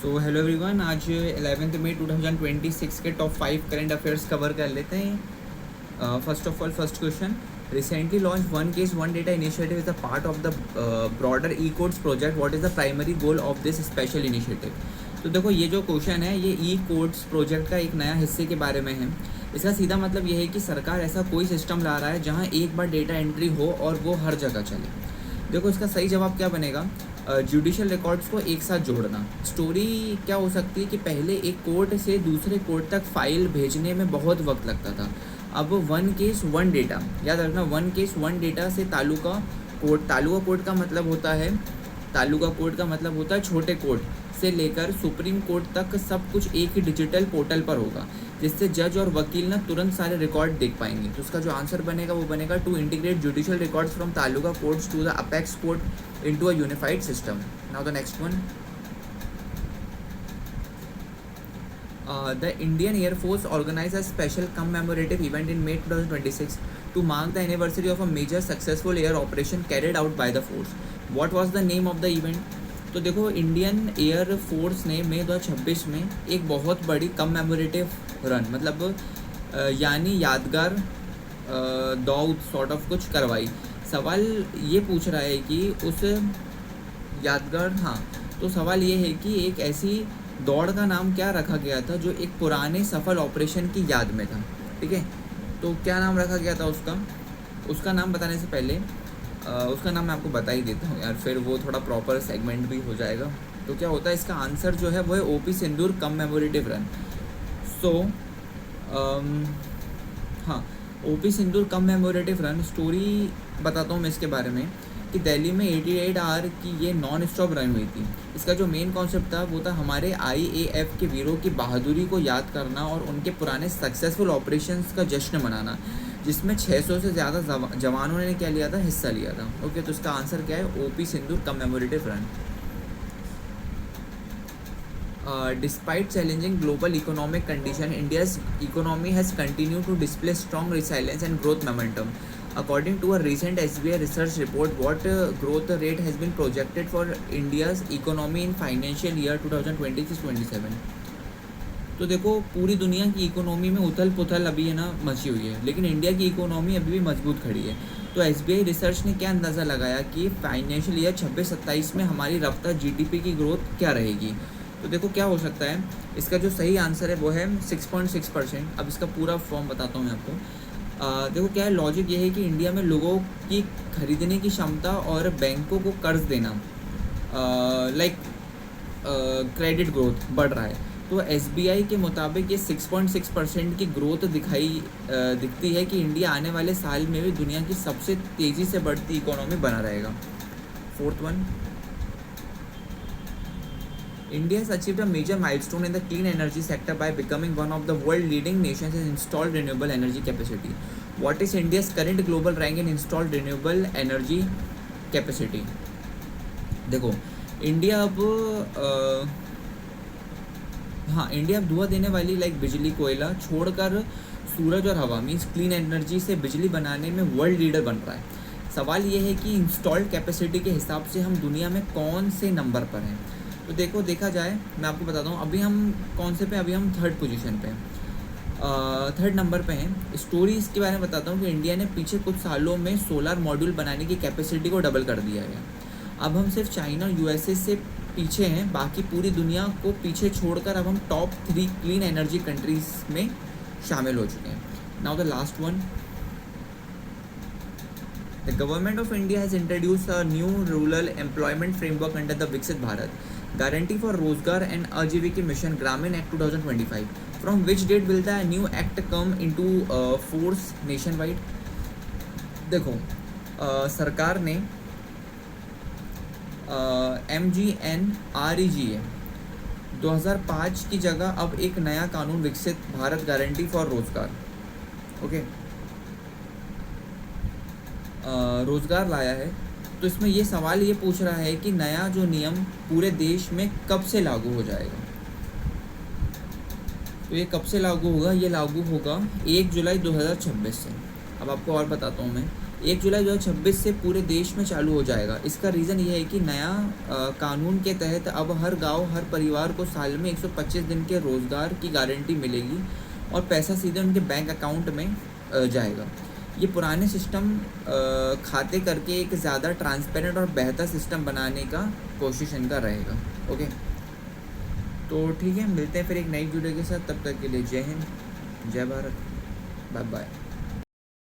So hello everyone, आज 11 मई 2026 के top 5 current affairs cover कर लेते हैं। First of all, first question, recently launch one case one data initiative is a part of the broader E codes project. What is the primary goal of this special initiative? तो देखो, ये जो question है ये ई codes project का एक नया हिस्से के बारे में है। इसका सीधा मतलब ये है कि सरकार ऐसा कोई सिस्टम ला रहा है जहाँ एक बार डेटा एंट्री हो और वो हर जगह चले। देखो, इसका सही जवाब क्या बनेगा? जुडिशल रिकॉर्ड्स को एक साथ जोड़ना। स्टोरी क्या हो सकती है कि पहले एक कोर्ट से दूसरे कोर्ट तक फाइल भेजने में बहुत वक्त लगता था। अब वन केस वन डेटा, याद रखना, वन केस वन डेटा से तालुका कोर्ट का मतलब होता है, छोटे कोर्ट से लेकर सुप्रीम कोर्ट तक सब कुछ एक ही डिजिटल पोर्टल पर होगा, जिससे जज और वकील ना तुरंत सारे रिकॉर्ड देख पाएंगे। तो उसका जो आंसर बनेगा वो बनेगा to integrate judicial records from taluka courts to the apex court into a unified system. Now the next one, the Indian Air Force organized a special commemorative event in May 2026 to mark the anniversary of a major successful air operation carried out by the force. What was the name of the event? तो देखो, Indian air force ने मई 2026 में एक बहुत बड़ी कममेमोरेटिव run, मतलब यानी यादगार दौड़ सॉर्ट ऑफ कुछ करवाई। सवाल ये पूछ रहा है कि उस यादगार, हाँ, तो सवाल ये है कि एक ऐसी दौड़ का नाम क्या रखा गया था जो एक पुराने सफल ऑपरेशन की याद में था। ठीक है, तो क्या नाम रखा गया था उसका नाम बताने से पहले उसका नाम मैं आपको बता ही देता हूँ यार, फिर वो थोड़ा प्रॉपर सेगमेंट भी हो जाएगा। तो क्या होता है, इसका आंसर जो है वो है ओपी सिंदूर कममेमोरेटिव रन। सो हाँ, ओपी सिंदूर कममेमोरेटिव रन, स्टोरी बताता हूँ मैं इसके बारे में कि दिल्ली में 88 आवर की ये नॉन स्टॉप रन हुई थी। इसका जो मेन कॉन्सेप्ट था वो था हमारे आईएएफ के वीरों की बहादुरी को याद करना और उनके पुराने सक्सेसफुल ऑपरेशंस का जश्न मनाना, जिसमें 600 से ज़्यादा जवानों ने क्या लिया था, हिस्सा लिया था। ओके, तो इसका आंसर क्या है? OP Sindoor कममेमोरेटिव run. Despite challenging global economic condition, India's economy has continued to display strong resilience and growth momentum. According to a recent SBI research report, what growth rate has been projected for India's economy in financial year 2026-27? तो देखो, पूरी दुनिया की economy में उथल पुथल अभी है ना मची हुई है, लेकिन इंडिया की इकोनॉमी अभी भी मजबूत खड़ी है। तो एसबीआई रिसर्च ने क्या अंदाज़ा लगाया कि फाइनेंशियल ईयर 26-27 में हमारी रफ्तार जीडीपी की ग्रोथ क्या रहेगी। तो देखो क्या हो सकता है, इसका जो सही आंसर है वो है 6.6%। अब इसका पूरा फॉर्म बताता हूँ मैं आपको। देखो क्या है, लॉजिक ये है कि इंडिया में लोगों की खरीदने की क्षमता और बैंकों को कर्ज देना, लाइक क्रेडिट ग्रोथ बढ़ रहा है। तो एसबीआई के मुताबिक ये 6.6% की ग्रोथ दिखती है कि इंडिया आने वाले साल में भी दुनिया की सबसे तेज़ी से बढ़ती इकोनॉमी बना रहेगा। Fourth one, India has achieved a major milestone in the clean energy sector by becoming one of the world leading nations in installed renewable energy capacity. What is India's current global rank in installed renewable energy capacity? देखो, India अब धुआं देने वाली like बिजली, कोयला छोड़कर सूरज और हवा मीन्स क्लीन एनर्जी से बिजली बनाने में वर्ल्ड लीडर बन रहा है। सवाल ये है कि इंस्टॉल्ड कैपेसिटी के हिसाब से हम दुनिया में कौन से नंबर पर हैं। तो देखो, देखा जाए, मैं आपको बताता हूँ अभी हम कौन से पे, अभी हम थर्ड पोजीशन पे, थर्ड नंबर पे हैं। स्टोरी इसके बारे में बताता हूँ कि इंडिया ने पीछे कुछ सालों में सोलर मॉड्यूल बनाने की कैपेसिटी को डबल कर दिया है। अब हम सिर्फ चाइना और यूएसए से पीछे हैं, बाकी पूरी दुनिया को पीछे छोड़कर अब हम टॉप 3 क्लीन एनर्जी कंट्रीज में शामिल हो चुके हैं। Now the last one, The government of India has introduced a new rural employment framework under the Viksit Bharat Guarantee for Rozgar and Ajivika Mission Gramin Act 2025. From which date will the new act come into force nationwide? देखो, सरकार ने MGNREGA 2005 की जगह अब एक नया कानून विकसित भारत गारंटी फॉर रोजगार, ओके, रोज़गार लाया है। तो इसमें ये सवाल ये पूछ रहा है कि नया जो नियम पूरे देश में कब से लागू हो जाएगा। तो ये कब से लागू होगा? ये लागू होगा 1 जुलाई 2026 से। अब आपको और बताता हूँ मैं 1 जुलाई 2026 से पूरे देश में चालू हो जाएगा। इसका रीज़न ये है कि नया कानून के तहत अब हर गांव, हर परिवार को साल में 125 दिन के रोज़गार की गारंटी मिलेगी और पैसा सीधे उनके बैंक अकाउंट में जाएगा। ये पुराने सिस्टम खाते करके एक ज़्यादा ट्रांसपेरेंट और बेहतर सिस्टम बनाने का कोशिश इनका रहेगा। ओके, तो ठीक है, मिलते हैं फिर एक नई वीडियो के साथ। तब तक के लिए जय हिंद, जय भारत, बाय बाय।